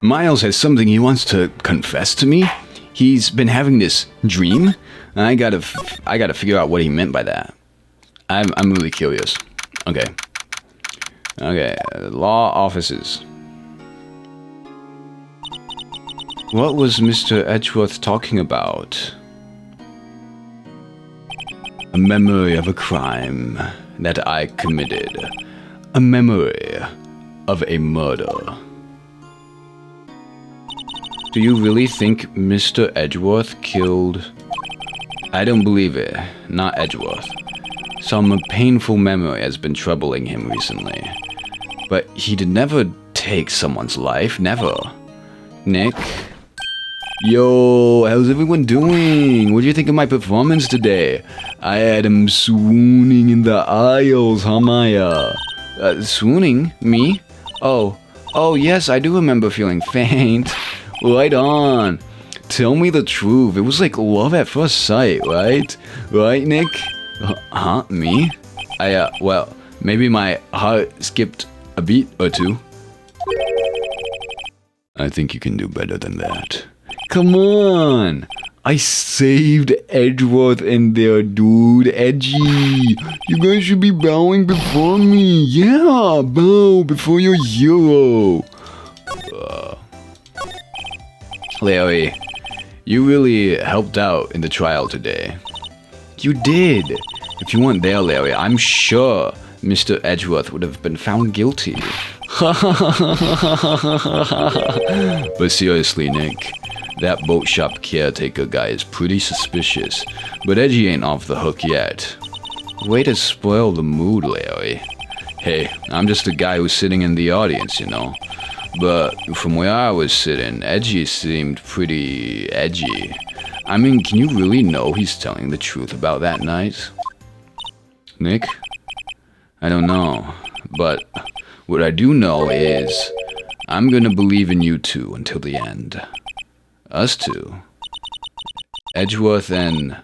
Miles has something he wants to confess to me. He's been having this dream. I gotta figure out what he meant by that. I'm really curious. Okay. Law offices. What was Mr. Edgeworth talking about? A memory of a crime that I committed. A memory of a murder. Do you really think Mr. Edgeworth killed... I don't believe it. Not Edgeworth. Some painful memory has been troubling him recently. But he'd never take someone's life. Never. Nick? Yo, how's everyone doing? What do you think of my performance today? I had him swooning in the aisles, huh, Maya? Swooning? Me? Oh, yes, I do remember feeling faint. Right on. Tell me the truth. It was like love at first sight, right? Right, Nick? Huh? Me? Well, maybe my heart skipped a beat or two. I think you can do better than that. Come on! I saved Edgeworth in there, dude. Edgy. You guys should be bowing before me. Yeah, bow before your hero. Larry, you really helped out in the trial today. You did. If you weren't there, Larry, I'm sure Mr. Edgeworth would have been found guilty. But seriously, Nick, that boat shop caretaker guy is pretty suspicious, but Edgy ain't off the hook yet. Way to spoil the mood, Larry. Hey, I'm just a guy who's sitting in the audience, you know. But from where I was sitting, Edgy seemed pretty edgy. I mean, can you really know he's telling the truth about that night? Nick? I don't know, but what I do know is I'm gonna believe in you two until the end. Us two? Edgeworth and...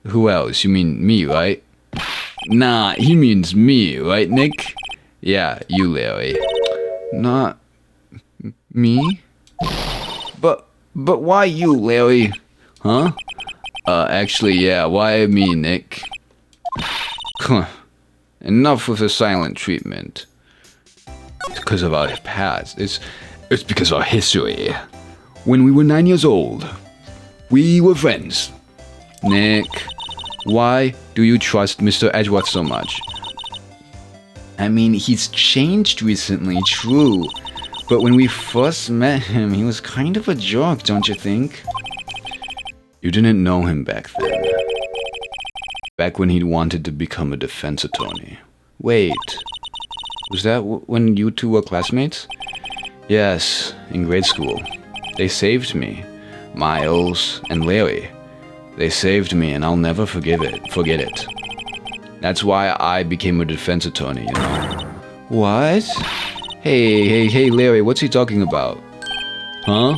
who else? You mean me, right? Nah, he means me, right, Nick? Yeah, you, Larry. Not... me? But why you, Larry? Huh? Actually, yeah, why me, Nick? Enough with the silent treatment. It's because of our past. It's because of our history. When we were 9 years old, we were friends. Nick, why do you trust Mr. Edgeworth so much? I mean, he's changed recently, true. But when we first met him, he was kind of a jerk, don't you think? You didn't know him back then. Back when he wanted to become a defense attorney. Wait, was that when you two were classmates? Yes, in grade school. They saved me. Miles and Larry. They saved me and I'll never forget it. That's why I became a defense attorney, you know. What? Hey, Larry, what's he talking about? Huh?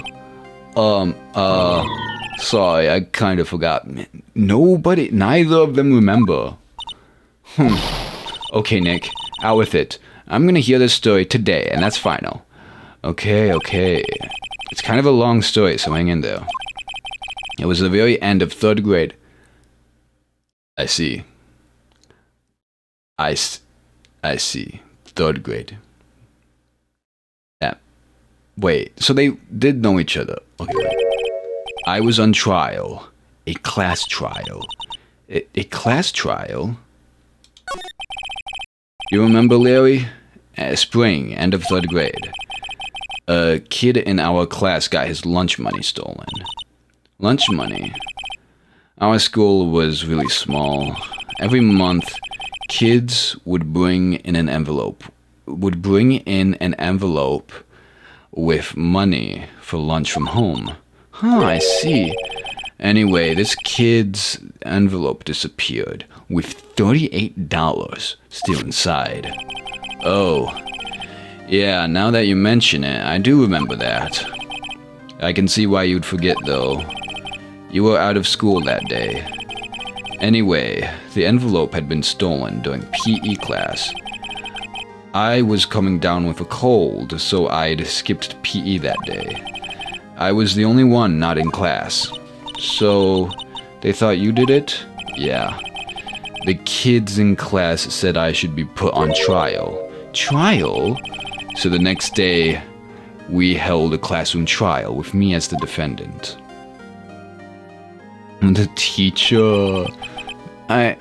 Sorry, I kind of forgot. Neither of them remember. Okay, Nick, out with it. I'm gonna hear this story today, and that's final. Okay. It's kind of a long story, so hang in there. It was the very end of 3rd grade. I see. I see. 3rd grade. Yeah. Wait, so they did know each other. Okay, wait. I was on trial. A class trial. A class trial? You remember, Larry? Spring, end of 3rd grade. A kid in our class got his lunch money stolen. Lunch money? Our school was really small. Every month, kids would bring in an envelope. With money for lunch from home. Huh, I see. Anyway, this kid's envelope disappeared with $38 still inside. Oh. Yeah, now that you mention it, I do remember that. I can see why you'd forget, though. You were out of school that day. Anyway, the envelope had been stolen during PE class. I was coming down with a cold, so I'd skipped PE that day. I was the only one not in class. So, they thought you did it? Yeah. The kids in class said I should be put on trial. Trial? So the next day, we held a classroom trial with me as the defendant. The teacher... I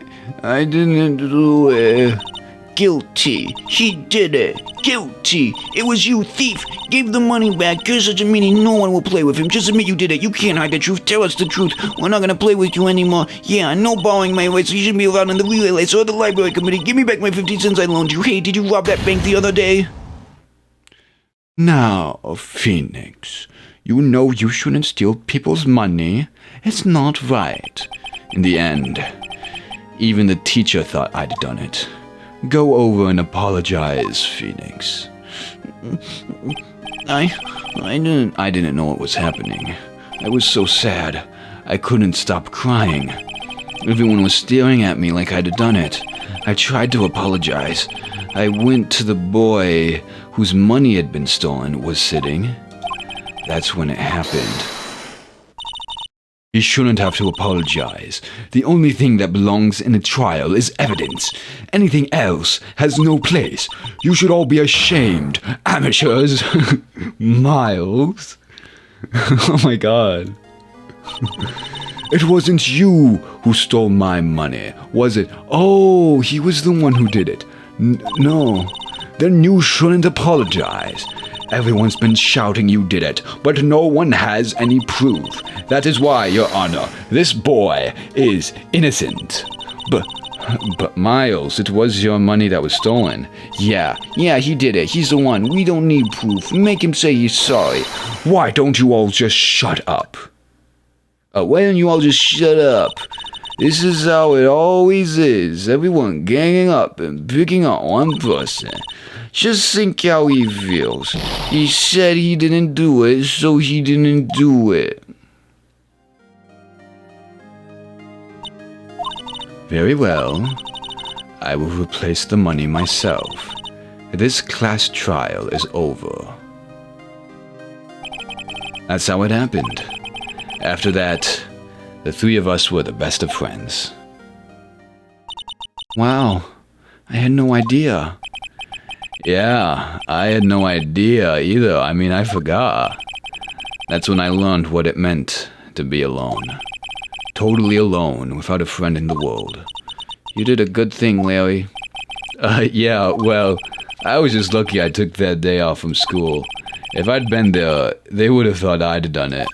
didn't do it. Guilty. He did it. Guilty. It was you, thief. Gave the money back. You're such a meanie. No one will play with him. Just admit you did it. You can't hide the truth. Tell us the truth. We're not gonna play with you anymore. Yeah, no borrowing my rights. So you shouldn't be allowed in the relay lights or the library committee. Give me back my 50 cents I loaned you. Hey, did you rob that bank the other day? Now, Phoenix, you know you shouldn't steal people's money. It's not right. In the end, even the teacher thought I'd done it. Go over and apologize, Phoenix. I didn't know what was happening. I was so sad. I couldn't stop crying. Everyone was staring at me like I'd done it. I tried to apologize. I went to the boy whose money had been stolen was sitting. That's when it happened. You shouldn't have to apologize. The only thing that belongs in a trial is evidence. Anything else has no place. You should all be ashamed. Amateurs. Miles. Oh my god. It wasn't you who stole my money, was it? Oh, he was the one who did it. No. Then you shouldn't apologize. Everyone's been shouting you did it, but no one has any proof. That is why, Your Honor, this boy is innocent. But Miles, it was your money that was stolen. Yeah, he did it. He's the one. We don't need proof. Make him say he's sorry. Why don't you all just shut up? Why don't you all just shut up? This is how it always is. Everyone ganging up and picking on one person. Just think how he feels. He said he didn't do it, so he didn't do it. Very well. I will replace the money myself. This class trial is over. That's how it happened. After that, the three of us were the best of friends. Wow, I had no idea. Yeah, I had no idea either. I mean, I forgot. That's when I learned what it meant to be alone. Totally alone, without a friend in the world. You did a good thing, Larry. Yeah, well, I was just lucky I took that day off from school. If I'd been there, they would have thought I'd done it.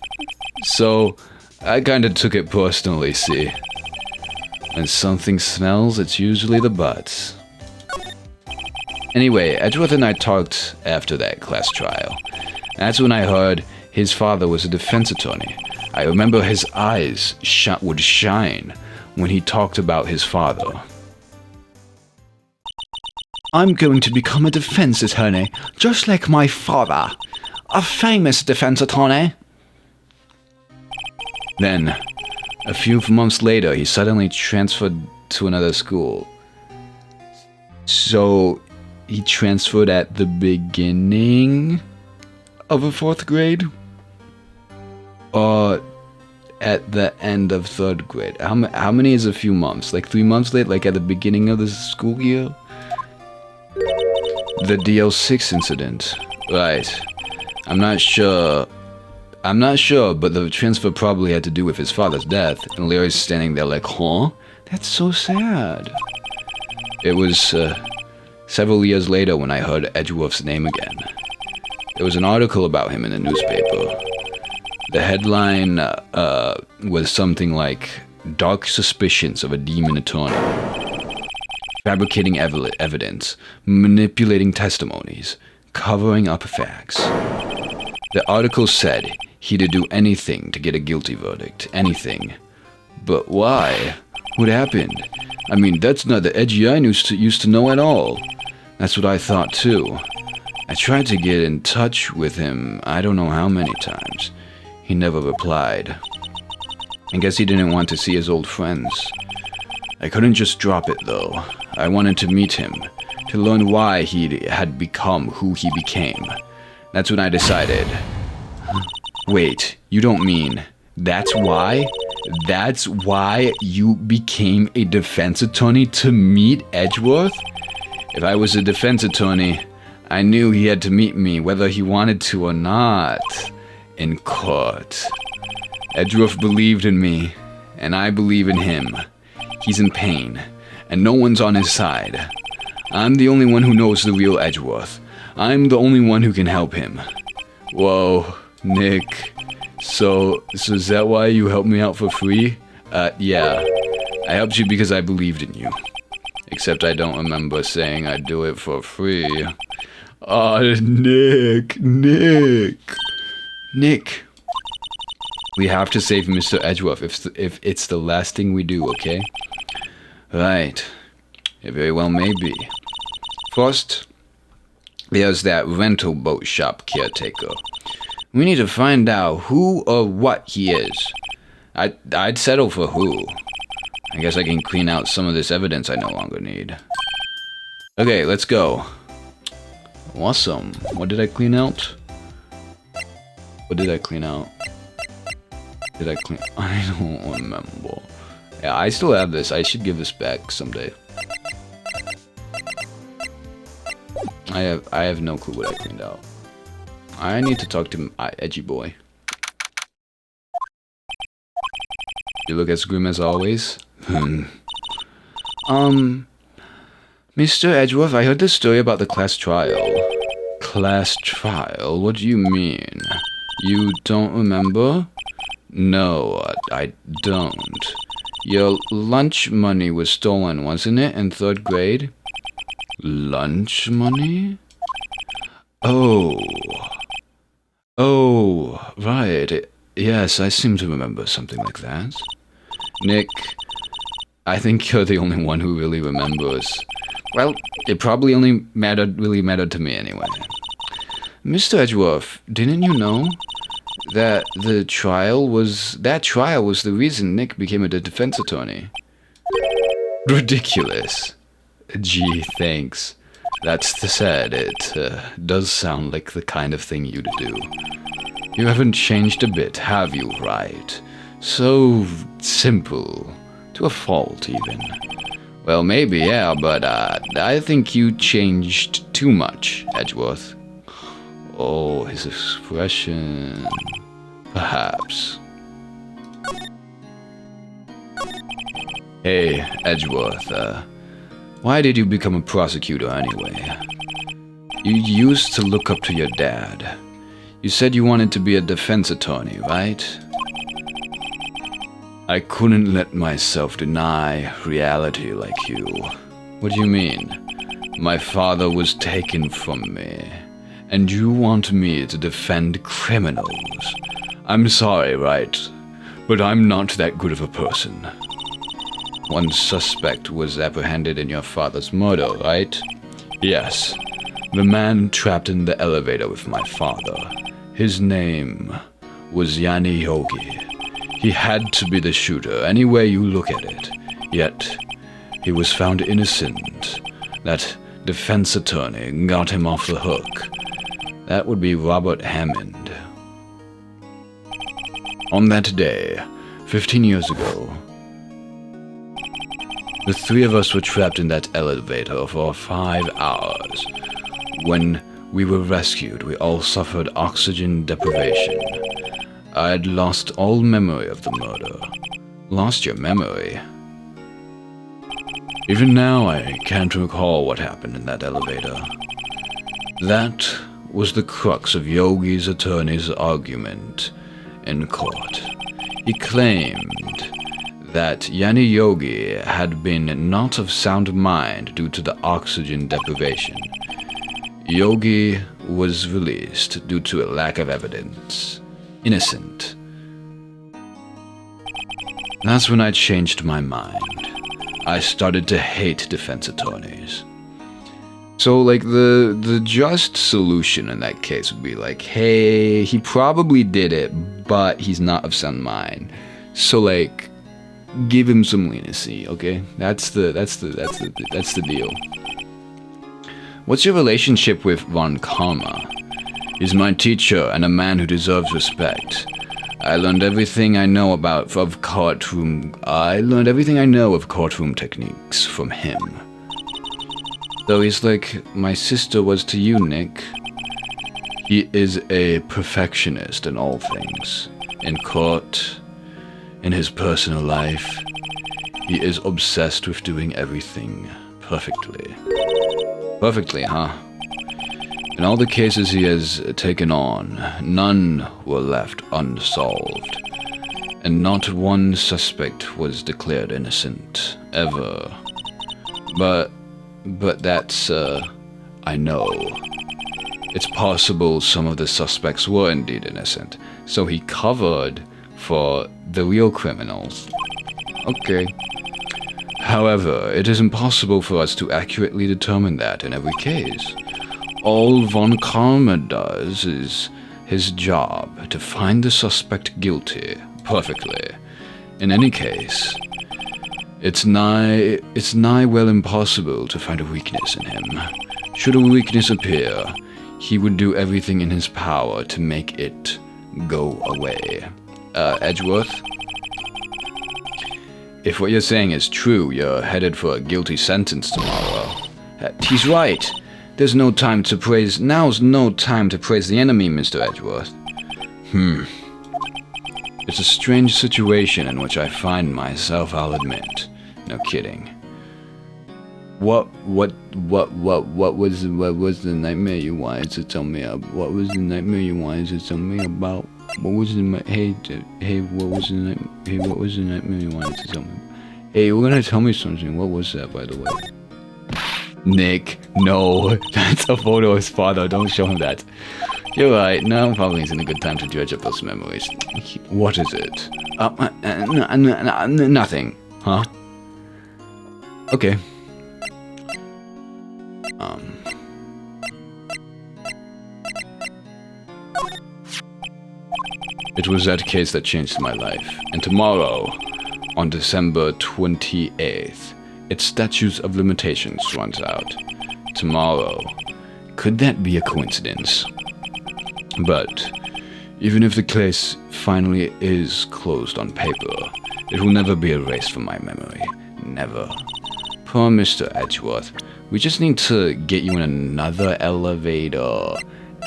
So, I kinda took it personally, see. When something smells, it's usually the butts. Anyway, Edgeworth and I talked after that class trial. That's when I heard his father was a defense attorney. I remember his eyes would shine when he talked about his father. I'm going to become a defense attorney, just like my father. A famous defense attorney. Then, a few months later, he suddenly transferred to another school. So, he transferred at the beginning of a 4th grade? Or at the end of 3rd grade? How many is a few months? Like 3 months late? Like at the beginning of the school year? The DL6 incident. Right. I'm not sure, but the transfer probably had to do with his father's death, and Larry's standing there like, huh? That's so sad. It was, several years later when I heard Edgeworth's name again. There was an article about him in the newspaper. The headline, was something like, Dark Suspicions of a Demon Attorney. Fabricating evidence, manipulating testimonies, covering up facts. The article said he'd do anything to get a guilty verdict. Anything. But why? What happened? I mean, that's not the Edgy I used to know at all. That's what I thought too. I tried to get in touch with him I don't know how many times. He never replied. I guess he didn't want to see his old friends. I couldn't just drop it though. I wanted to meet him. to learn why he had become who he became. That's when I decided. Wait, you don't mean that's why? That's why you became a defense attorney to meet Edgeworth? If I was a defense attorney, I knew he had to meet me whether he wanted to or not. In court. Edgeworth believed in me, and I believe in him. He's in pain, and no one's on his side. I'm the only one who knows the real Edgeworth. I'm the only one who can help him. Whoa, Nick. So is that why you helped me out for free? Yeah. I helped you because I believed in you. Except I don't remember saying I'd do it for free. Oh, Nick. We have to save Mr. Edgeworth if it's the last thing we do, okay? Right. It very well may be. First, there's that rental boat shop caretaker. We need to find out who or what he is. I'd settle for who. I guess I can clean out some of this evidence I no longer need. Okay, let's go. Awesome. What did I clean out? What did I clean out? I don't remember. Yeah, I still have this. I should give this back someday. I have no clue what I cleaned out. I need to talk to Edgy Boy. You look as grim as always. Mr. Edgeworth, I heard the story about the class trial. Class trial? What do you mean? You don't remember? No, I don't. Your lunch money was stolen, wasn't it, in 3rd grade? Lunch money? Oh, right. Yes, I seem to remember something like that. Nick, I think you're the only one who really remembers. Well, it probably only really mattered to me anyway. Mr. Edgeworth, didn't you know that that trial was the reason Nick became a defense attorney? Ridiculous. Gee, thanks. That's said, it does sound like the kind of thing you'd do. You haven't changed a bit, have you, Wright? So simple. To a fault, even. Well, maybe, yeah, but I think you changed too much, Edgeworth. Oh, his expression. Perhaps. Hey, Edgeworth, why did you become a prosecutor anyway? You used to look up to your dad. You said you wanted to be a defense attorney, right? I couldn't let myself deny reality like you. What do you mean? My father was taken from me, and you want me to defend criminals? I'm sorry, right? But I'm not that good of a person. One suspect was apprehended in your father's murder, right? Yes. The man trapped in the elevator with my father. His name was Yanni Yogi. He had to be the shooter, any way you look at it. Yet, he was found innocent. That defense attorney got him off the hook. That would be Robert Hammond. On that day, 15 years ago, the 3 of us were trapped in that elevator for 5 hours. When we were rescued, we all suffered oxygen deprivation. I had lost all memory of the murder. Lost your memory? Even now, I can't recall what happened in that elevator. That was the crux of Yogi's attorney's argument in court. He claimed that Yanni Yogi had been not of sound mind due to the oxygen deprivation. Yogi was released due to a lack of evidence. Innocent. That's when I changed my mind. I started to hate defense attorneys. So, like, the just solution in that case would be like, hey, he probably did it, but he's not of sound mind. So, like, give him some leniency, okay? That's the deal. What's your relationship with Von Karma? He's my teacher and a man who deserves respect. I learned everything I know of courtroom techniques from him. So he's like my sister was to you, Nick. He is a perfectionist in all things. In court, in his personal life, he is obsessed with doing everything perfectly. Perfectly, huh? In all the cases he has taken on, none were left unsolved, and not one suspect was declared innocent, ever. But that's, I know. It's possible some of the suspects were indeed innocent, so he covered for the real criminals. Okay. However, it is impossible for us to accurately determine that in every case. All Von Karma does is his job to find the suspect guilty perfectly. In any case, it's nigh well impossible to find a weakness in him. Should a weakness appear, he would do everything in his power to make it go away. Edgeworth? If what you're saying is true, you're headed for a guilty sentence tomorrow. He's right. Now's no time to praise the enemy, Mr. Edgeworth. It's a strange situation in which I find myself, I'll admit. No kidding. What was the nightmare you wanted to tell me about? What was the nightmare you wanted to tell me about? What was the what was the nightmare you wanted to tell me? Hey, you were gonna tell me something. What was that, by the way? Nick, no, that's a photo of his father. Don't show him that. You're right. Now probably isn't a good time to dredge up those memories. What is it? Nothing. Huh? Okay. It was that case that changed my life. And tomorrow, on December 28th, its statute of limitations runs out. Tomorrow. Could that be a coincidence? But even if the case finally is closed on paper, it will never be erased from my memory. Never. Poor Mr. Edgeworth. We just need to get you in another elevator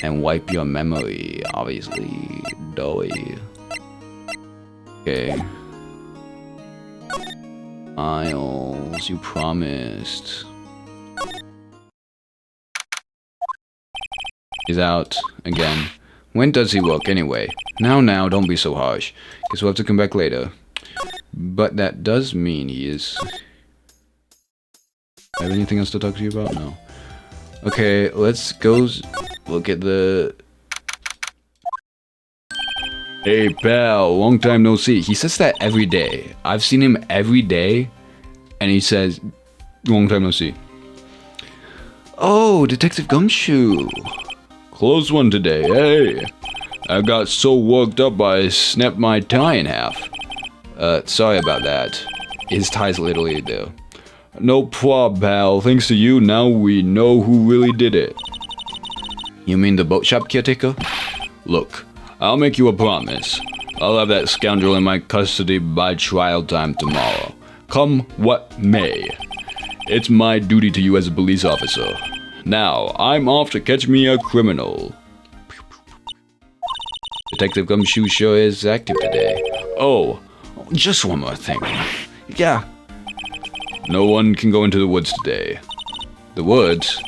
and wipe your memory, obviously. Doughy. Okay. Miles, you promised. He's out again. When does he work anyway? Now, don't be so harsh. Guess we'll have to come back later. But that does mean he is... Have anything else to talk to you about? No. Okay, let's go look at the... Hey pal, long time no see. He says that every day. I've seen him every day, and he says, long time no see. Oh, Detective Gumshoe. Close one today, hey. I got so worked up I snapped my tie in half. Sorry about that. His tie's literally there. No prob, pal. Thanks to you, now we know who really did it. You mean the boat shop caretaker? Look, I'll make you a promise. I'll have that scoundrel in my custody by trial time tomorrow. Come what may. It's my duty to you as a police officer. Now, I'm off to catch me a criminal. Detective Gumshoe sure is active today. Oh, just one more thing. Yeah. No one can go into the woods today. The woods?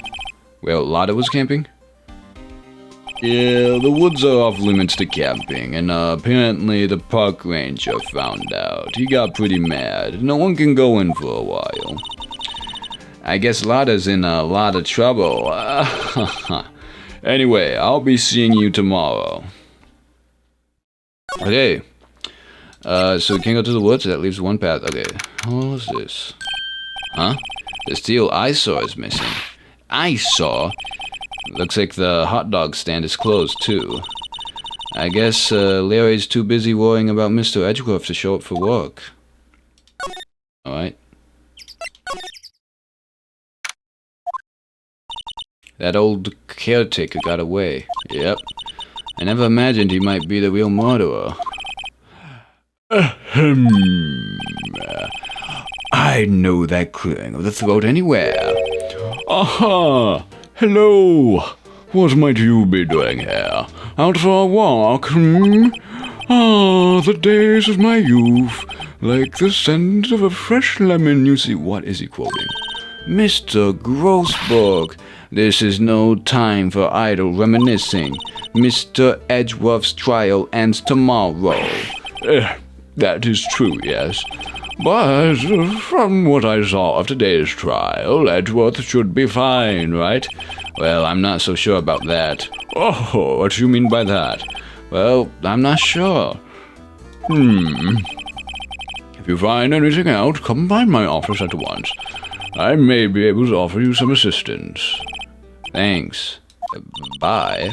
Where Lotta was camping? Yeah, the woods are off limits to camping, and apparently the park ranger found out. He got pretty mad. No one can go in for a while. I guess Lotta's in a lot of trouble. Anyway, I'll be seeing you tomorrow. Okay. So we can't go to the woods, that leaves one path. Okay. What was this? Huh? The steel eyesore is missing. Eyesore? Looks like the hot dog stand is closed, too. I guess Larry's too busy worrying about Mr. Edgeworth to show up for work. Alright. That old caretaker got away. Yep. I never imagined he might be the real murderer. Ahem. I know that clearing of the throat anywhere. Aha! Hello! What might you be doing here? Out for a walk, Ah, the days of my youth. Like the scent of a fresh lemon, you see. What is he quoting? Mr. Grossberg, this is no time for idle reminiscing. Mr. Edgeworth's trial ends tomorrow. That is true, yes. But from what I saw of today's trial, Edgeworth should be fine, right? Well, I'm not so sure about that. Oh, what do you mean by that? Well, I'm not sure. If you find anything out, come by my office at once. I may be able to offer you some assistance. Thanks. Bye.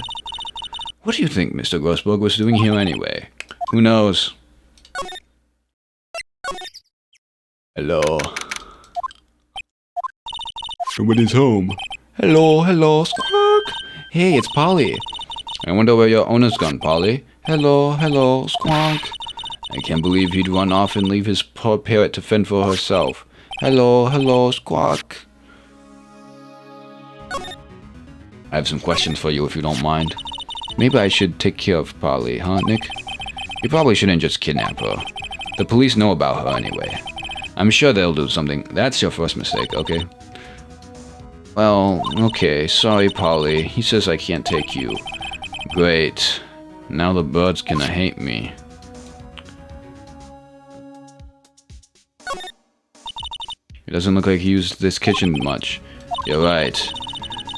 What do you think Mr. Grossberg was doing here anyway? Who knows? Hello. Nobody's home. Hello, squawk. Hey, it's Polly. I wonder where your owner's gone, Polly. Hello, squawk. I can't believe he'd run off and leave his poor parrot to fend for herself. Hello, squawk. I have some questions for you if you don't mind. Maybe I should take care of Polly, huh, Nick? You probably shouldn't just kidnap her. The police know about her anyway. I'm sure they'll do something. That's your first mistake, okay? Well, okay, sorry, Polly. He says I can't take you. Great. Now the bird's gonna hate me. It doesn't look like he used this kitchen much. You're right.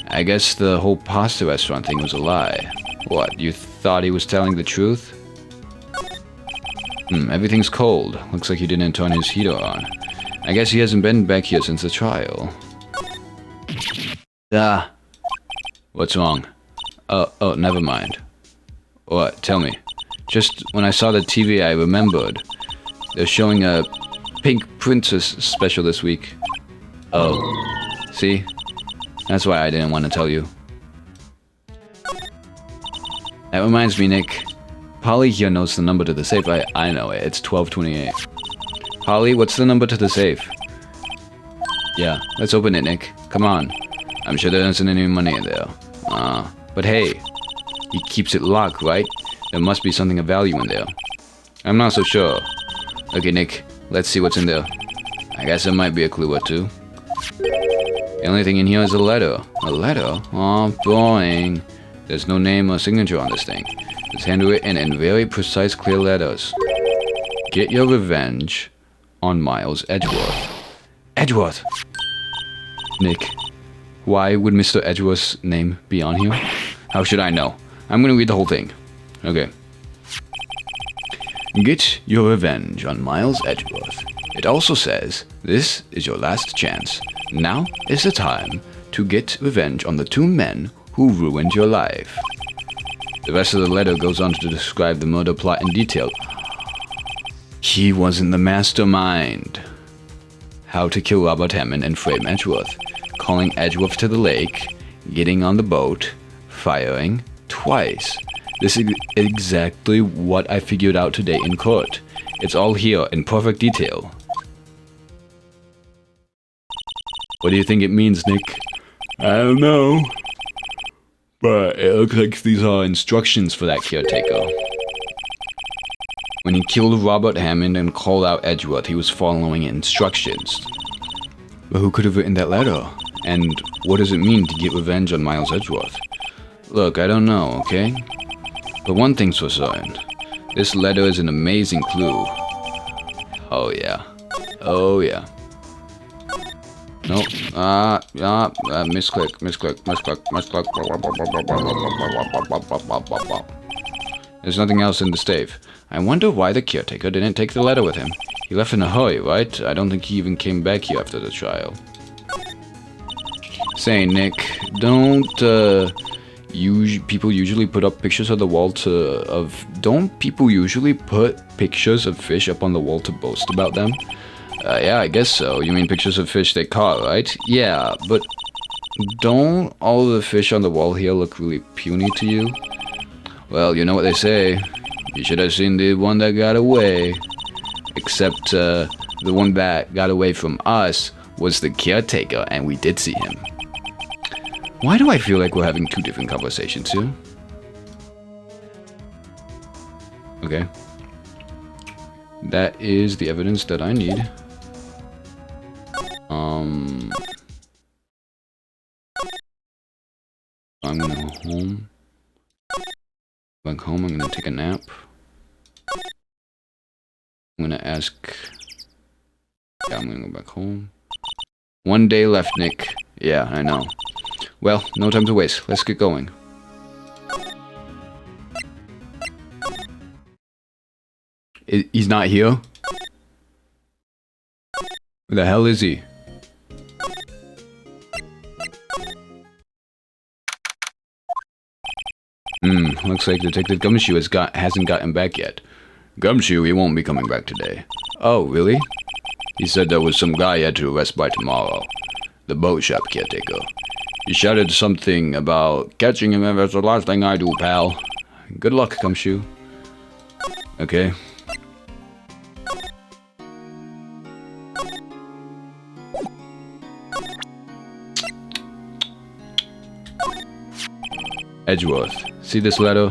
I guess the whole pasta restaurant thing was a lie. What, you thought he was telling the truth? Everything's cold. Looks like he didn't turn his heater on. I guess he hasn't been back here since the trial. What's wrong? Oh, never mind. What? Tell me. Just when I saw the TV, I remembered. They're showing a Pink Princess special this week. Oh. See? That's why I didn't want to tell you. That reminds me, Nick. Polly here knows the number to the safe. I know it. It's 1228. Polly, what's the number to the safe? Yeah, let's open it, Nick. Come on. I'm sure there isn't any money in there. But hey, he keeps it locked, right? There must be something of value in there. I'm not so sure. Okay, Nick, let's see what's in there. I guess there might be a clue or two. The only thing in here is a letter. A letter? Oh, boring. There's no name or signature on this thing. It's handwritten in very precise, clear letters. Get your revenge on Miles Edgeworth. Edgeworth! Nick, why would Mr. Edgeworth's name be on here? How should I know? I'm gonna read the whole thing. Okay. Get your revenge on Miles Edgeworth. It also says, this is your last chance. Now is the time to get revenge on the two men who ruined your life. The rest of the letter goes on to describe the murder plot in detail. He wasn't the mastermind. How to kill Robert Hammond and frame Edgeworth. Calling Edgeworth to the lake. Getting on the boat. Firing twice. This is exactly what I figured out today in court. It's all here in perfect detail. What do you think it means, Nick? I don't know. But it looks like these are instructions for that caretaker. When he killed Robert Hammond and called out Edgeworth, he was following instructions. But who could have written that letter? And what does it mean to get revenge on Miles Edgeworth? Look, I don't know, okay? But one thing's for certain. This letter is an amazing clue. Oh yeah. Oh yeah. Nope. Misclick. There's nothing else in the safe. I wonder why the caretaker didn't take the letter with him. He left in a hurry, right? I don't think he even came back here after the trial. Say, Nick, don't people usually put up pictures of the wall don't people usually put pictures of fish up on the wall to boast about them? Yeah, I guess so. You mean pictures of fish they caught, right? Yeah, but don't all the fish on the wall here look really puny to you? Well, you know what they say. You should have seen the one that got away. Except, the one that got away from us was the caretaker, and we did see him. Why do I feel like we're having two different conversations here? Okay. That is the evidence that I need. I'm gonna go home. Back home, I'm gonna take a nap. I'm gonna ask... Yeah, I'm gonna go back home. 1 day left, Nick. Yeah, I know. Well, no time to waste. Let's get going. He's not here? Where the hell is he? Looks like Detective Gumshoe hasn't gotten back yet. Gumshoe, he won't be coming back today. Oh, really? He said there was some guy he had to arrest by tomorrow. The boat shop caretaker. He shouted something about catching him if it's the last thing I do, pal. Good luck, Gumshoe. Okay. Edgeworth. See this letter?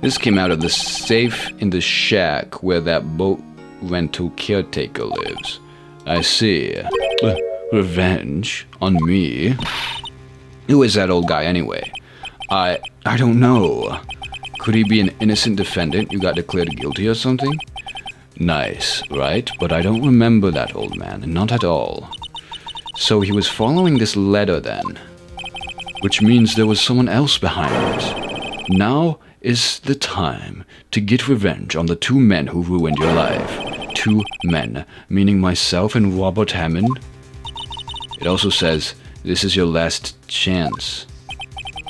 This came out of the safe in the shack where that boat rental caretaker lives. I see. Revenge? On me? Who is that old guy anyway? I don't know. Could he be an innocent defendant who got declared guilty or something? Nice, right? But I don't remember that old man, not at all. So he was following this letter then. Which means there was someone else behind it. Now is the time to get revenge on the two men who ruined your life. Two men, meaning myself and Robert Hammond. It also says, this is your last chance.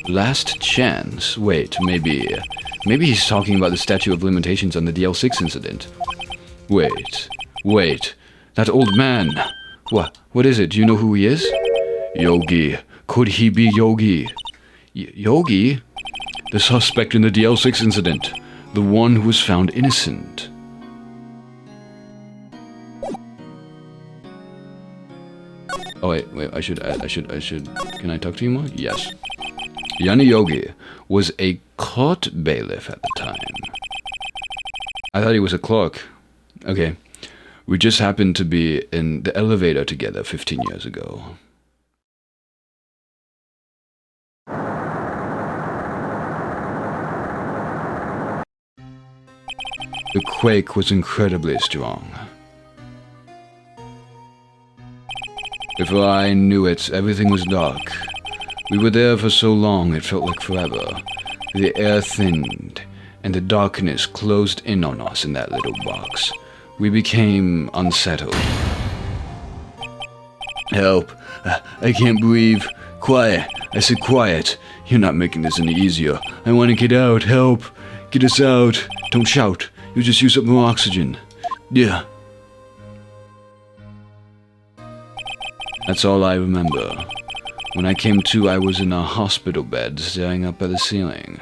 Last chance? Wait, maybe he's talking about the statute of limitations on the DL6 incident. Wait, that old man. What is it? Do you know who he is? Yogi. Could he be Yogi? Yogi? The suspect in the DL6 incident. The one who was found innocent. Oh wait, I should, can I talk to you more? Yes. Yanni Yogi was a court bailiff at the time. I thought he was a clerk. Okay. We just happened to be in the elevator together 15 years ago. The quake was incredibly strong. Before I knew it, everything was dark. We were there for so long it felt like forever. The air thinned, and the darkness closed in on us in that little box. We became unsettled. Help! I can't breathe. Quiet! I said quiet. You're not making this any easier. I want to get out. Help! Get us out. Don't shout. You'll just use up more oxygen. Yeah. That's all I remember. When I came to, I was in a hospital bed, staring up at the ceiling.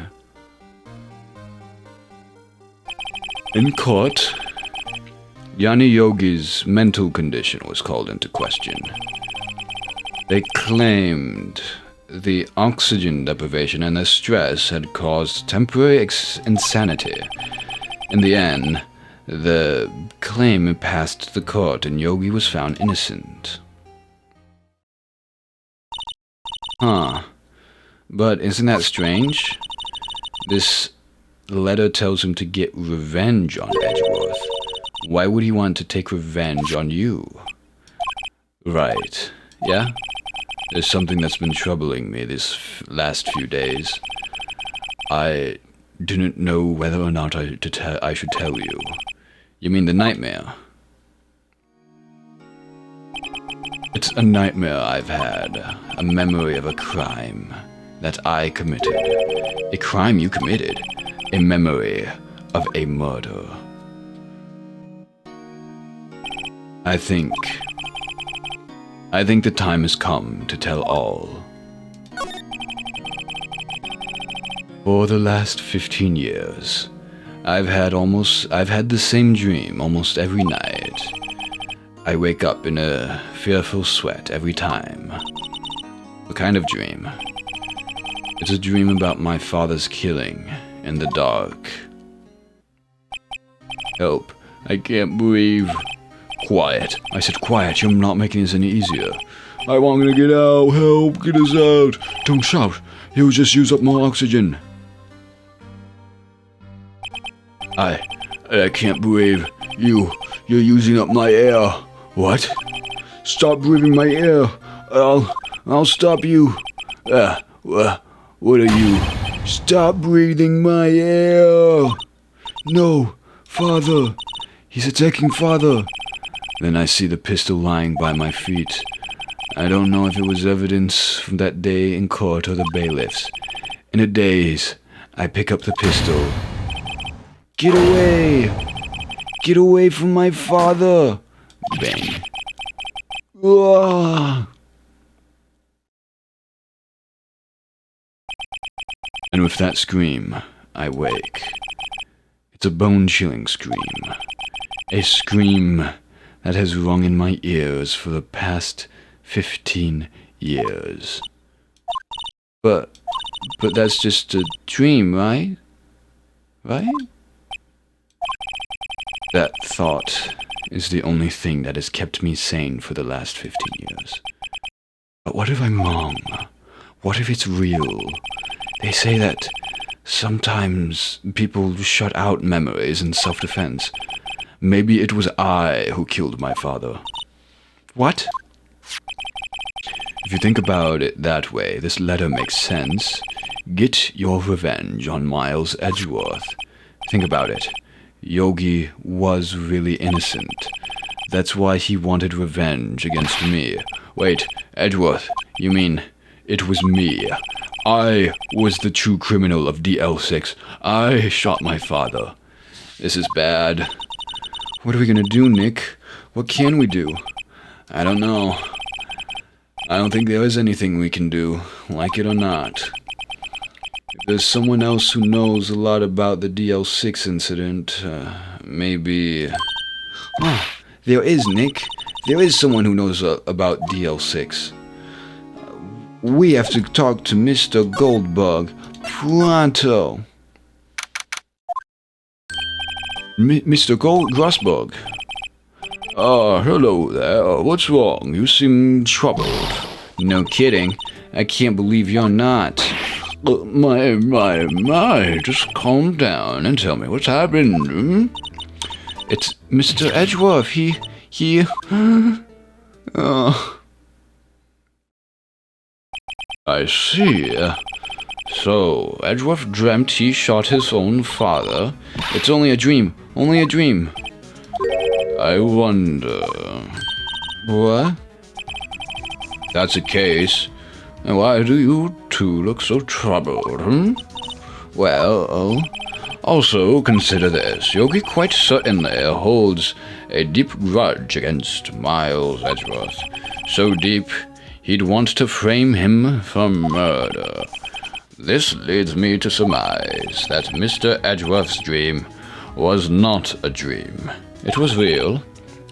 In court, Yanni Yogi's mental condition was called into question. They claimed the oxygen deprivation and the stress had caused temporary insanity. In the end, the claim passed the court and Yogi was found innocent. Huh. But isn't that strange? This letter tells him to get revenge on Edgeworth. Why would he want to take revenge on you? Right. Yeah? There's something that's been troubling me these last few days. I didn't know whether or not I should tell you. You mean the nightmare? It's a nightmare I've had. A memory of a crime that I committed. A crime you committed. A memory of a murder. I think the time has come to tell all. For the last 15 years, I've had the same dream almost every night. I wake up in a fearful sweat every time. What kind of dream? It's a dream about my father's killing in the dark. Help, I can't breathe. Quiet. I said quiet, you're not making this any easier. I want to get out, help, get us out. Don't shout, you'll just use up more oxygen. I can't breathe. You're using up my air. What? Stop breathing my air. I'll stop you. What are you? Stop breathing my air. No, Father. He's attacking Father. Then I see the pistol lying by my feet. I don't know if it was evidence from that day in court or the bailiffs. In a daze, I pick up the pistol. Get away! Get away from my father! Bang. Ah! And with that scream, I wake. It's a bone-chilling scream. A scream that has rung in my ears for the past 15 years. But that's just a dream, right? Right? That thought is the only thing that has kept me sane for the last 15 years. But what if I'm wrong? What if it's real? They say that sometimes people shut out memories in self-defense. Maybe it was I who killed my father. What? If you think about it that way, this letter makes sense. Get your revenge on Miles Edgeworth. Think about it. Yogi was really innocent. That's why he wanted revenge against me. Wait, Edgeworth, you mean it was me? I was the true criminal of DL6. I shot my father. This is bad. What are we gonna do, Nick? What can we do? I don't know. I don't think there is anything we can do, like it or not. If there's someone else who knows a lot about the DL6 incident, maybe... Oh, there is, Nick. There is someone who knows about DL6. We have to talk to Mr. Goldberg. Pronto. Mr. Grossberg. Hello there. What's wrong? You seem troubled. No kidding. I can't believe you're not. My. Just calm down and tell me what's happened. Hmm? It's Mr. Edgeworth. He... I see. So, Edgeworth dreamt he shot his own father. It's only a dream. Only a dream. I wonder... What? That's the case. And why do you two look so troubled, hmm? Well, also consider this. Yogi quite certainly holds a deep grudge against Miles Edgeworth. So deep, he'd want to frame him for murder. This leads me to surmise that Mr. Edgeworth's dream was not a dream. It was real,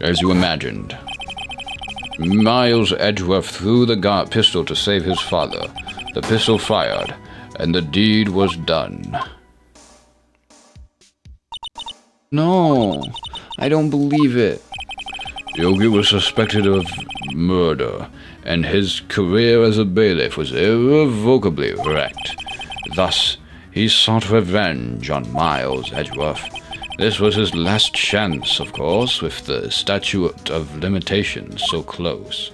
as you imagined. Miles Edgeworth threw the pistol to save his father. The pistol fired, and the deed was done. No, I don't believe it. Yogi was suspected of murder, and his career as a bailiff was irrevocably wrecked. Thus, he sought revenge on Miles Edgeworth. This was his last chance, of course, with the statute of limitations so close.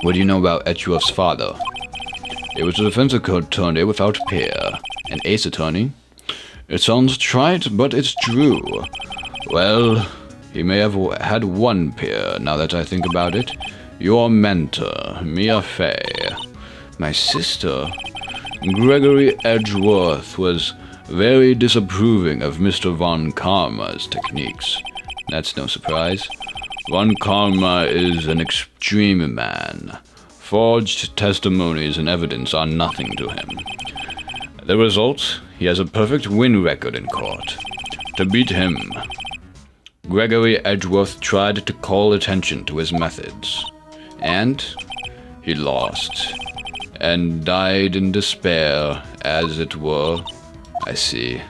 What do you know about Edgeworth's father? He was a defense attorney without peer, an ace attorney. It sounds trite, but it's true. Well, he may have had one peer, now that I think about it. Your mentor, Mia Fey. My sister? Gregory Edgeworth was very disapproving of Mr. Von Karma's techniques. That's no surprise. Von Karma is an extreme man. Forged testimonies and evidence are nothing to him. The result, he has a perfect win record in court. To beat him, Gregory Edgeworth tried to call attention to his methods, and he lost, and died in despair, as it were. I see.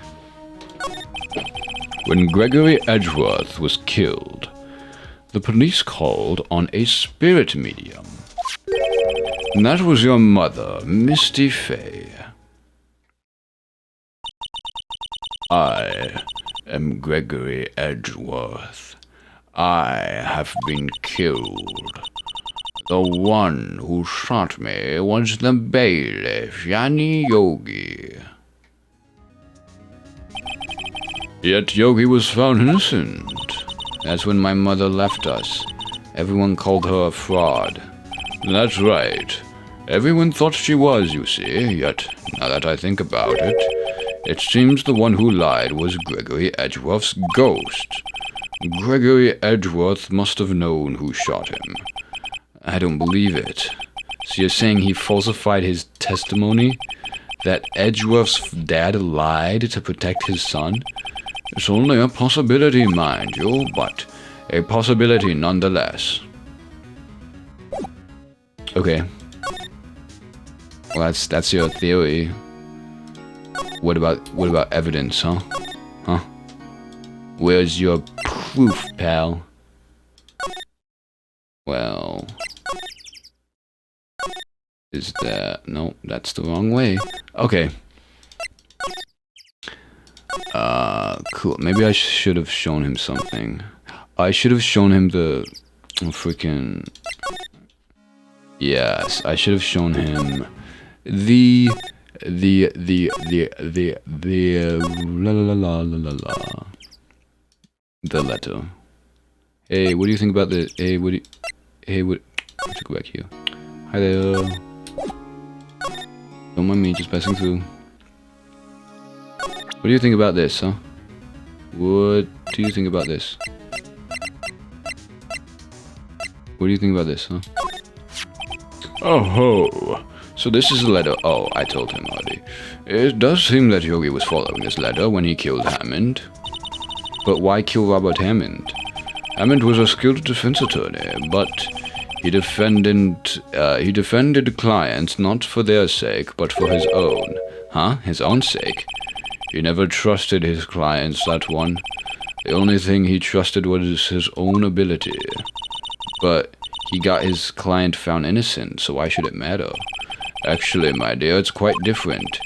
When Gregory Edgeworth was killed, the police called on a spirit medium. And that was your mother, Misty Fay. I am Gregory Edgeworth. I have been killed. The one who shot me was the bailiff, Yanni Yogi. Yet Yogi was found innocent. That's when my mother left us. Everyone called her a fraud. That's right. Everyone thought she was, you see, yet, now that I think about it, it seems the one who lied was Gregory Edgeworth's ghost. Gregory Edgeworth must have known who shot him. I don't believe it. So you're saying he falsified his testimony? That Edgeworth's dad lied to protect his son? It's only a possibility, mind you, but a possibility nonetheless. Okay. Well, that's your theory. What about evidence, huh? Huh? Where's your proof, pal? Well, is that... No, that's the wrong way. Okay. Cool. Maybe I should have shown him something. I should have shown him the freaking... Yes, I should have shown him the letter. Hey, what do you think about the... Let's go back here. Hi there. Don't mind me, just passing through. What do you think about this, huh? What do you think about this? What do you think about this, huh? Oh ho! So this is a letter. Oh, I told him already. It does seem that Yogi was following this letter when he killed Hammond. But why kill Robert Hammond? Hammond was a skilled defense attorney, but he defended clients not for their sake, but for his own. Huh? His own sake? He never trusted his clients, that one. The only thing he trusted was his own ability. But he got his client found innocent, so why should it matter? Actually, my dear, it's quite different.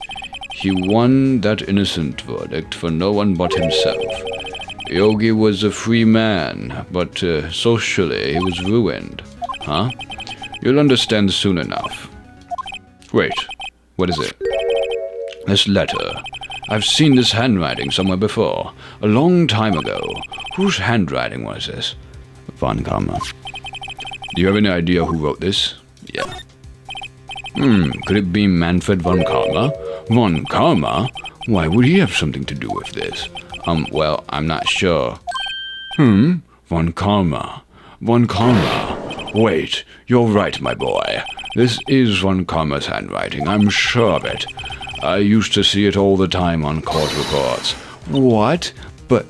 He won that innocent verdict for no one but himself. Yogi was a free man, but socially he was ruined. Huh? You'll understand soon enough. Wait, what is it? This letter. I've seen this handwriting somewhere before. A long time ago. Whose handwriting was this? Von Karma. Do you have any idea who wrote this? Yeah. Could it be Manfred von Karma? Von Karma? Why would he have something to do with this? Well, I'm not sure. Von Karma. Von Karma. Wait, you're right, my boy. This is Von Karma's handwriting, I'm sure of it. I used to see it all the time on court reports. What? But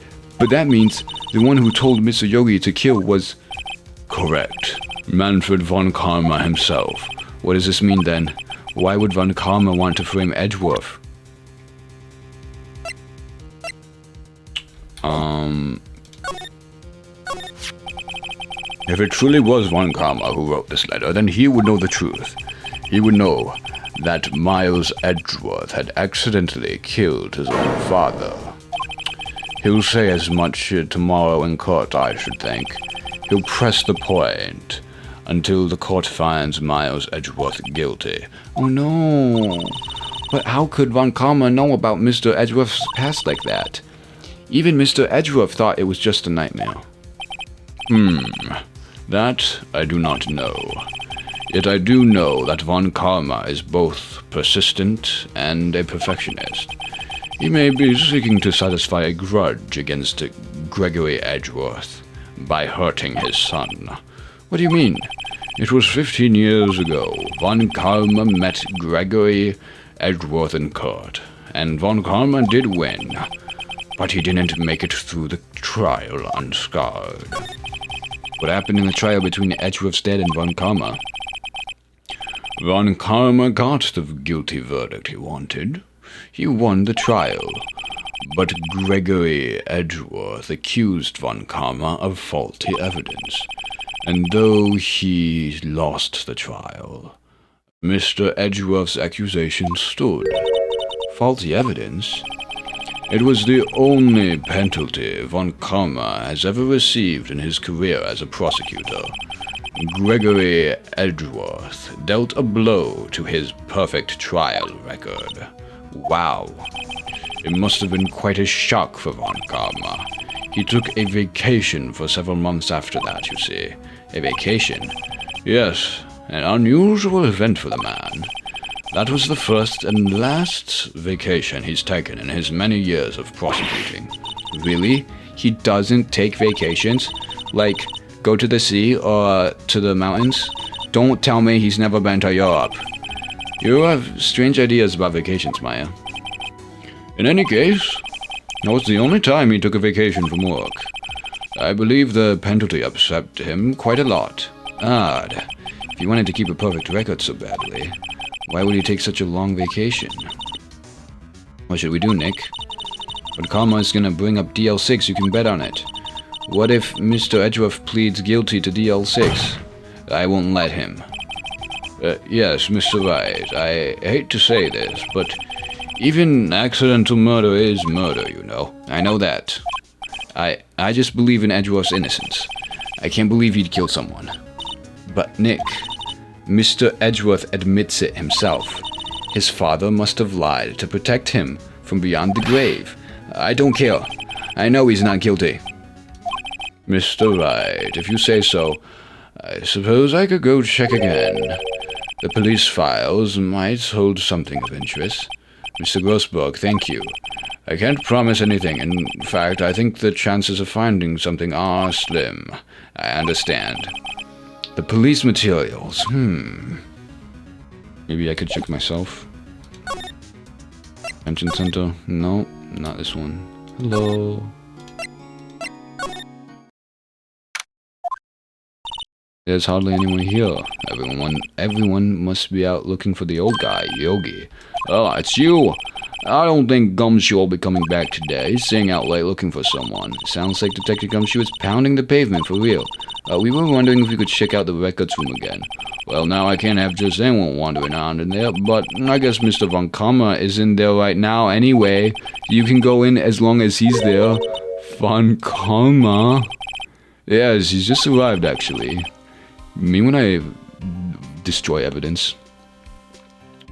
that means the one who told Mr. Yogi to kill was... Correct. Manfred von Karma himself. What does this mean then? Why would von Karma want to frame Edgeworth? If it truly was von Karma who wrote this letter, then he would know the truth. He would know that Miles Edgeworth had accidentally killed his own father. He'll say as much tomorrow in court, I should think. He'll press the point until the court finds Miles Edgeworth guilty. Oh no! But how could von Karma know about Mr. Edgeworth's past like that? Even Mr. Edgeworth thought it was just a nightmare. That I do not know. Yet I do know that von Karma is both persistent and a perfectionist. He may be seeking to satisfy a grudge against Gregory Edgeworth, by hurting his son. What do you mean? It was 15 years ago. Von Karma met Gregory, Edgeworth, and Kurt, and Von Karma did win, but he didn't make it through the trial unscarred. What happened in the trial between Edgeworth's dad and Von Karma? Von Karma got the guilty verdict he wanted. He won the trial, but Gregory Edgeworth accused Von Karma of faulty evidence, and though he lost the trial, Mr. Edgeworth's accusation stood. Faulty evidence? It was the only penalty Von Karma has ever received in his career as a prosecutor. Gregory Edgeworth dealt a blow to his perfect trial record. Wow. It must have been quite a shock for Von Karma. He took a vacation for several months after that, you see. A vacation? Yes, an unusual event for the man. That was the first and last vacation he's taken in his many years of prosecuting. Really? He doesn't take vacations? Like, go to the sea or to the mountains? Don't tell me he's never been to Europe. You have strange ideas about vacations, Maya. In any case, that was the only time he took a vacation from work. I believe the penalty upset him quite a lot. Odd. If he wanted to keep a perfect record so badly, why would he take such a long vacation? What should we do, Nick? But Karma is gonna bring up DL6, you can bet on it. What if Mr. Edgeworth pleads guilty to DL6? I won't let him. Yes, Mr. Wright, I hate to say this, but even accidental murder is murder, you know. I know that. I just believe in Edgeworth's innocence. I can't believe he'd kill someone. But Nick, Mr. Edgeworth admits it himself. His father must have lied to protect him from beyond the grave. I don't care. I know he's not guilty. Mr. Wright, if you say so, I suppose I could go check again. The police files might hold something of interest. Mr. Grossberg, thank you. I can't promise anything. In fact, I think the chances of finding something are slim. I understand. The police materials, Maybe I could check myself. Pension center? No, not this one. Hello. There's hardly anyone here. Everyone must be out looking for the old guy, Yogi. Oh, it's you! I don't think Gumshoe will be coming back today. He's staying out late looking for someone. Sounds like Detective Gumshoe is pounding the pavement for real. We were wondering if we could check out the records room again. Well, now I can't have just anyone wandering around in there, but I guess Mr. Von Karma is in there right now anyway. You can go in as long as he's there. Von Karma? Yes, he's just arrived actually. Me when I destroy evidence.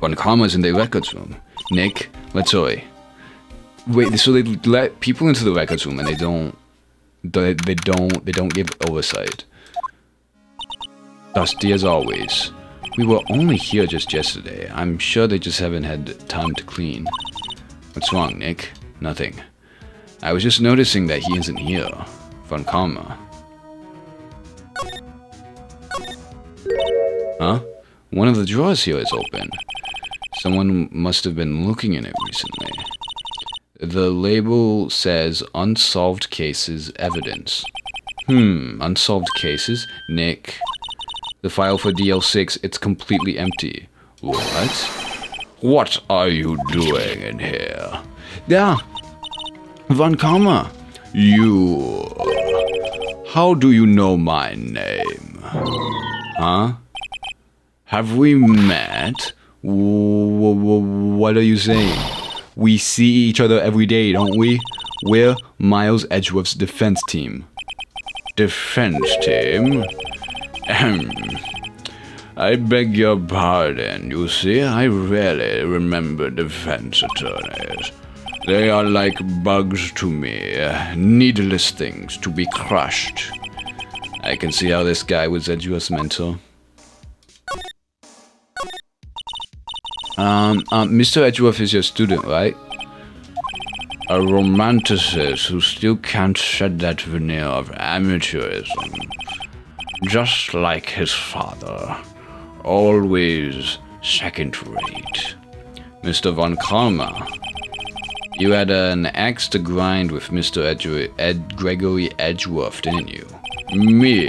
Von Karma's in the records room. Nick, let's hurry. Wait, so they let people into the records room and they don't give oversight. Dusty as always. We were only here just yesterday. I'm sure they just haven't had time to clean. What's wrong, Nick? Nothing. I was just noticing that he isn't here. Von Karma. Huh? One of the drawers here is open. Someone must have been looking in it recently. The label says Unsolved Cases Evidence. Unsolved cases? Nick. The file for DL6, it's completely empty. What? What are you doing in here? Yeah. Von Karma. You. How do you know my name? Huh? Have we met? What are you saying? We see each other every day, don't we? We're Miles Edgeworth's defense team. Defense team? I beg your pardon. You see, I rarely remember defense attorneys. They are like bugs to me, needless things to be crushed. I can see how this guy was Edgeworth's mentor. Mr. Edgeworth is your student, right? A romanticist who still can't shed that veneer of amateurism. Just like his father. Always second-rate. Mr. Von Karma, you had an axe to grind with Mr. Gregory Edgeworth, didn't you? Me?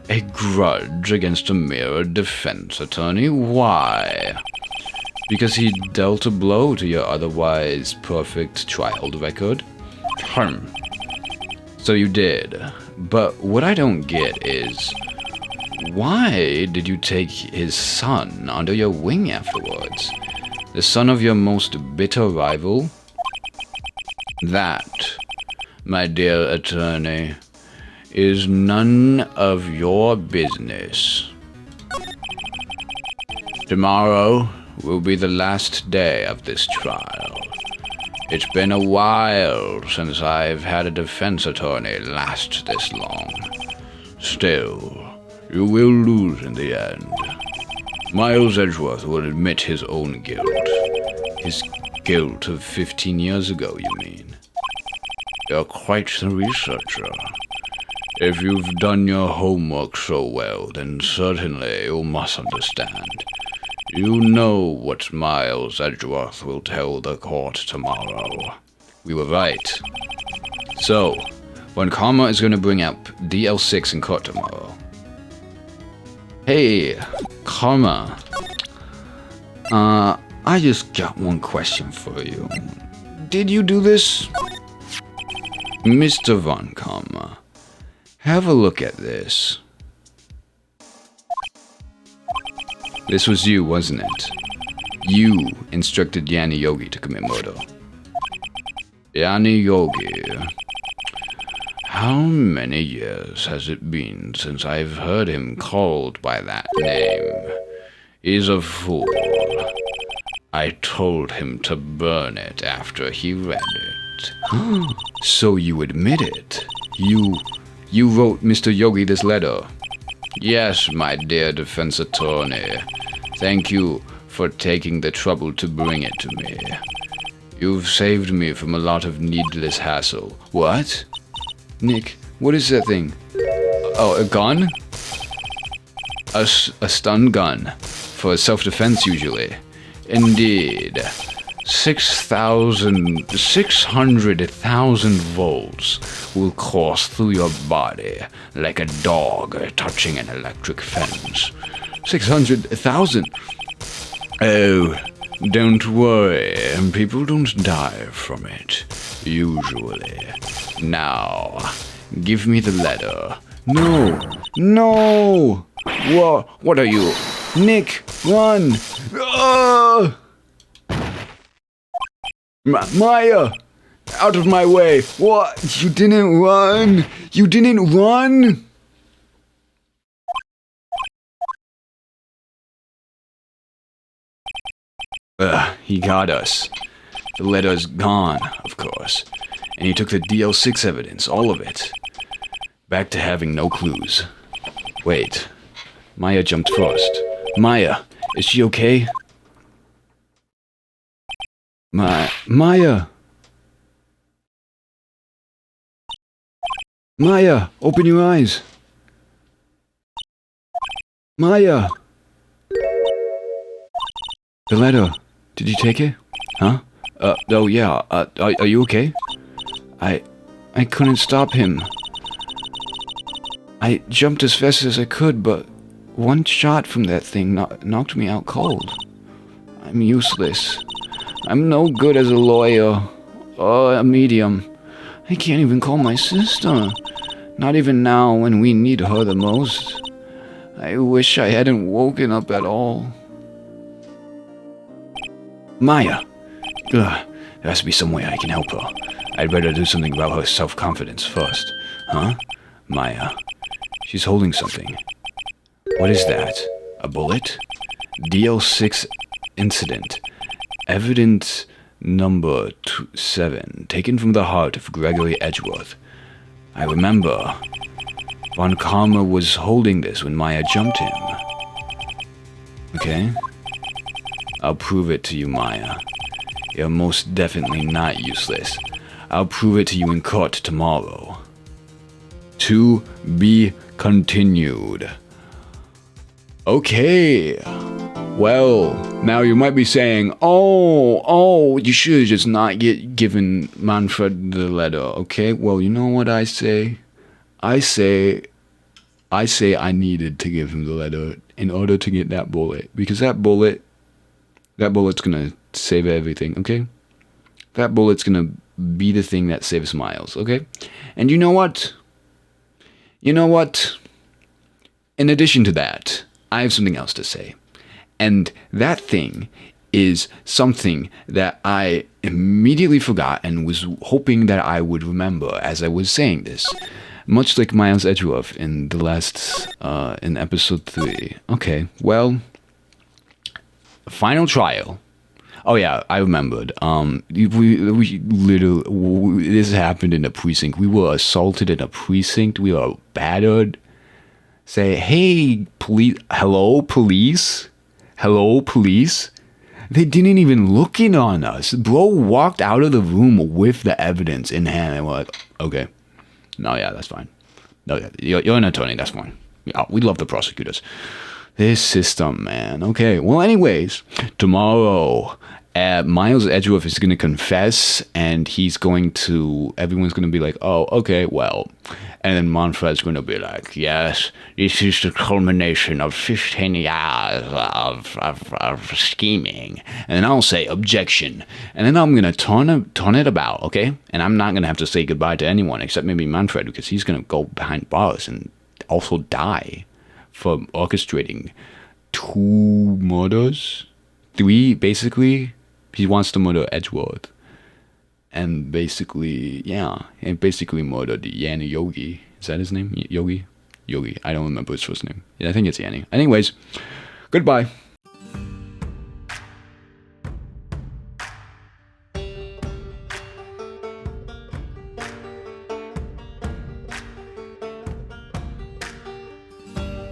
A grudge against a mere defense attorney? Why? Because he dealt a blow to your otherwise perfect trial record? So you did. But what I don't get is, why did you take his son under your wing afterwards? The son of your most bitter rival? That, my dear attorney, is none of your business. Tomorrow will be the last day of this trial. It's been a while since I've had a defense attorney last this long. Still, you will lose in the end. Miles Edgeworth will admit his own guilt. His guilt of 15 years ago, you mean? You're quite the researcher. If you've done your homework so well, then certainly you must understand. You know what Miles Edgeworth will tell the court tomorrow. We were right. So, when Karma is going to bring up DL6 in court tomorrow. Hey, Karma. I just got one question for you. Did you do this? Mr. Von Karma, have a look at this. This was you, wasn't it? You instructed Yanni Yogi to commit murder. Yanni Yogi. How many years has it been since I've heard him called by that name? He's a fool. I told him to burn it after he read it. So you admit it? You wrote Mr. Yogi this letter? Yes, my dear defense attorney. Thank you for taking the trouble to bring it to me. You've saved me from a lot of needless hassle. What? Nick, what is that thing? Oh, a gun? A stun gun. For self-defense, usually. Indeed. 600,000 volts will course through your body like a dog touching an electric fence. 600,000? Oh, don't worry. People don't die from it. Usually. Now, give me the letter. No! No! What are you? Nick, run! Maya! Out of my way! What? You didn't run? You didn't run? He got us. The letter's gone, of course. And he took the DL6 evidence, all of it. Back to having no clues. Wait. Maya jumped first. Maya, is she okay? Maya! Maya, open your eyes! Maya! The letter. Did you take it? Huh? Oh yeah, are you okay? I couldn't stop him. I jumped as fast as I could, but one shot from that thing knocked me out cold. I'm useless. I'm no good as a lawyer or a medium. I can't even call my sister. Not even now when we need her the most. I wish I hadn't woken up at all. Maya! There has to be some way I can help her. I'd better do something about her self-confidence first. Huh? Maya. She's holding something. What is that? A bullet? DL6 incident. Evidence number 7, taken from the heart of Gregory Edgeworth. I remember. Von Karma was holding this when Maya jumped him. Okay. I'll prove it to you, Maya. You're most definitely not useless. I'll prove it to you in court tomorrow. To be continued. Okay. Well, now you might be saying, oh, you should have just not given Manfred the letter, okay? Well, you know what I say? I say I needed to give him the letter in order to get that bullet. Because that bullet's gonna save everything, okay? That bullet's gonna be the thing that saves Miles, okay? And you know what? In addition to that, I have something else to say. And that thing is something that I immediately forgot and was hoping that I would remember as I was saying this. Much like Miles Edgeworth in the last, in episode 3. Okay, well, final trial. Oh yeah, I remembered. We literally, this happened in a precinct. We were assaulted in a precinct. We were battered. Say, hey, police, hello, police? Hello, police? They didn't even look in on us. Bro walked out of the room with the evidence in hand, and we're like, okay. No, yeah, that's fine. No, yeah, you're an attorney, that's fine. Yeah, we love the prosecutors. This system, man. Okay, well, anyways, tomorrow, Miles Edgeworth is going to confess, and everyone's going to be like, oh, okay, well. And then Manfred's going to be like, yes, this is the culmination of 15 years of scheming. And then I'll say, objection. And then I'm going to turn it about, okay? And I'm not going to have to say goodbye to anyone except maybe Manfred, because he's going to go behind bars and also die for orchestrating 2 murders. 3, basically. He wants to murder Edgeworth. And basically, murdered Yanni Yogi. Is that his name? Yogi? Yogi. I don't remember his first name. Yeah, I think it's Yanni. Anyways, goodbye.